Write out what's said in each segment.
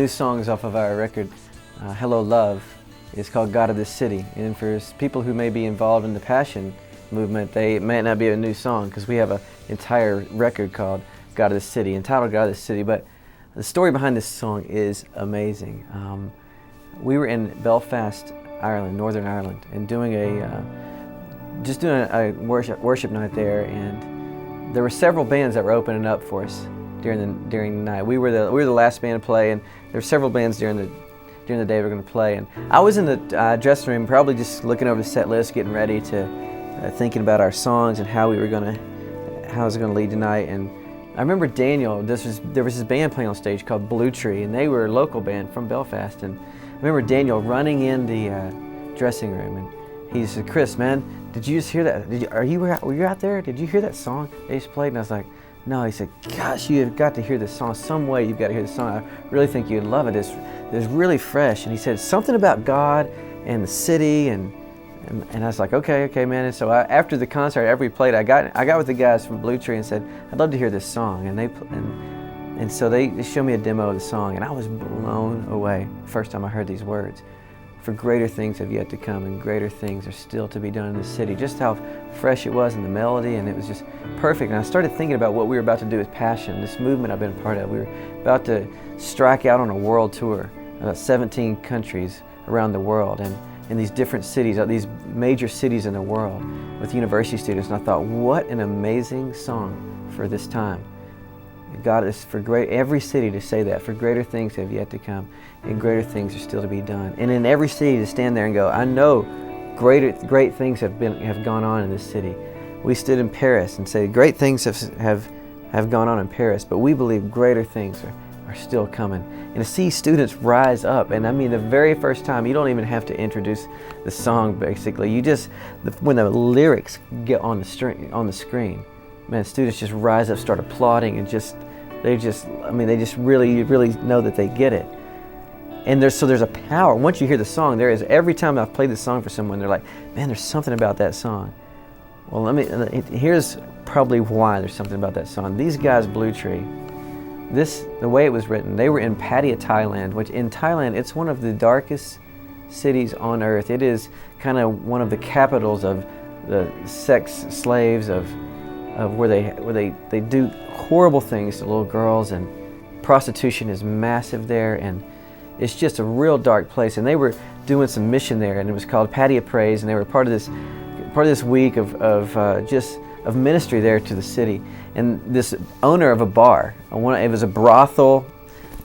new songs off of our record, Hello Love. It's called God of this City. And for people who may be involved in the Passion movement, they may not be a new song because we have an entire record called God of this City, entitled God of this City. But the story behind this song is amazing. We were in Belfast, Ireland, Northern Ireland, and doing a worship night there, and there were several bands that were opening up for us during the night. We were the last band to play, and there were several bands during the day we were going to play. And I was in the dressing room, probably just looking over the set list, getting ready to thinking about our songs and how it was going to lead tonight. And I remember Daniel. There was this band playing on stage called Blue Tree, and they were a local band from Belfast. And I remember Daniel running in the dressing room, and he said, "Chris, man, did you just hear that? Were you out there? Did you hear that song they just played?" And I was like, "No." He said, "Gosh, you have got to hear this song. Some way you've got to hear this song. I really think you'd love it. It's really fresh." And he said something about God and the city, and I was like, okay, man. And so after the concert, after we played, I got with the guys from Blue Tree and said, "I'd love to hear this song." And so they showed me a demo of the song, and I was blown away the first time I heard these words. For greater things have yet to come, and greater things are still to be done in the city. Just how fresh it was in the melody, and it was just perfect. And I started thinking about what we were about to do with Passion, this movement I've been a part of. We were about to strike out on a world tour, about 17 countries around the world, and in these different cities, these major cities in the world, with university students. And I thought, what an amazing song for this time. God is for every city to say that, for greater things have yet to come, and greater things are still to be done. And in every city to stand there and go, I know great things have gone on in this city. We stood in Paris and said, great things have gone on in Paris, but we believe greater things are still coming. And to see students rise up, and I mean the very first time, you don't even have to introduce the song basically. When the lyrics get on the screen, man, students just rise up, start applauding, and they just really know that they get it. And there's a power. Once you hear the song, every time I've played the song for someone, they're like, man, there's something about that song. Well, here's probably why there's something about that song. These guys, Blue Tree, the way it was written, they were in Pattaya, Thailand, which in Thailand, it's one of the darkest cities on earth. It is kind of one of the capitals of the sex slaves, of where they do horrible things to little girls, and prostitution is massive there, and it's just a real dark place. And they were doing some mission there, and it was called Pattaya Praise, and they were part of this week of ministry there to the city. And this owner of a bar, it was a brothel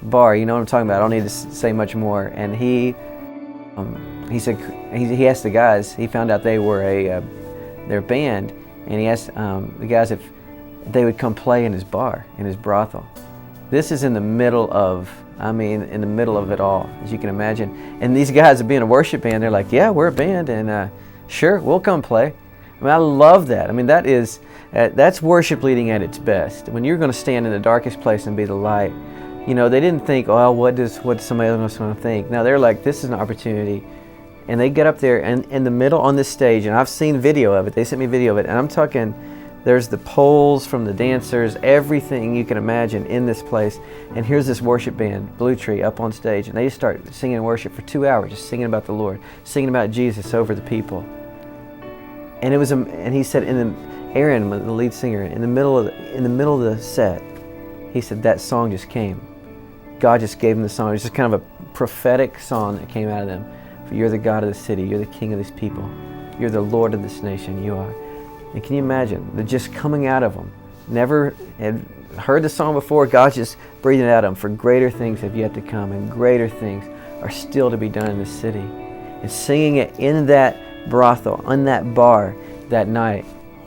bar, you know what I'm talking about, I don't need to say much more. And he said, he asked the guys, he found out they were their band, and he asked the guys if they would come play in his bar, in his brothel. This is in the middle of it all, as you can imagine. And these guys, being a worship band, they're like, yeah, we're a band, and sure, we'll come play. I mean, I love that. I mean, that's worship leading at its best. When you're going to stand in the darkest place and be the light. You know, they didn't think, oh, what somebody else going to think? Now they're like, this is an opportunity. And they get up there and in the middle on this stage, and I've seen video of it. They sent me video of it, and I'm talking, there's the poles from the dancers, everything you can imagine in this place. And here's this worship band, Blue Tree, up on stage, and they just start singing worship for 2 hours, just singing about the Lord, singing about Jesus over the people. And and he said, Aaron, the lead singer, in the middle of the set, he said that song just came. God just gave him the song. It was just kind of a prophetic song that came out of them. For you're the God of the city. You're the king of these people. You're the Lord of this nation. You are. And can you imagine the just coming out of them? Never had heard the song before. God's just breathing it out of them. For greater things have yet to come, and greater things are still to be done in this city. And singing it in that brothel, on that bar that night.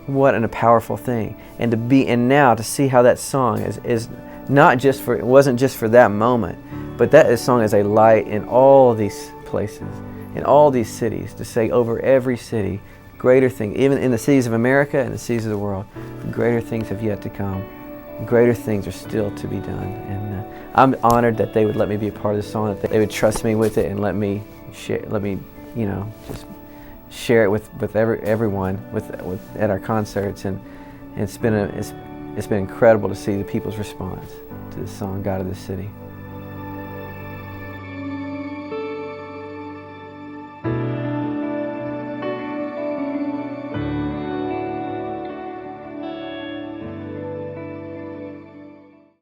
What a powerful thing. And now to see how that song is not just for, it wasn't just for that moment, but that song is a light in all these places, in all these cities, to say over every city, greater things, even in the cities of America and the cities of the world, greater things have yet to come. Greater things are still to be done. And I'm honored that they would let me be a part of the song, that they would trust me with it and let me share, just share it with everyone at our concerts. And it's been incredible to see the people's response to the song God of this City.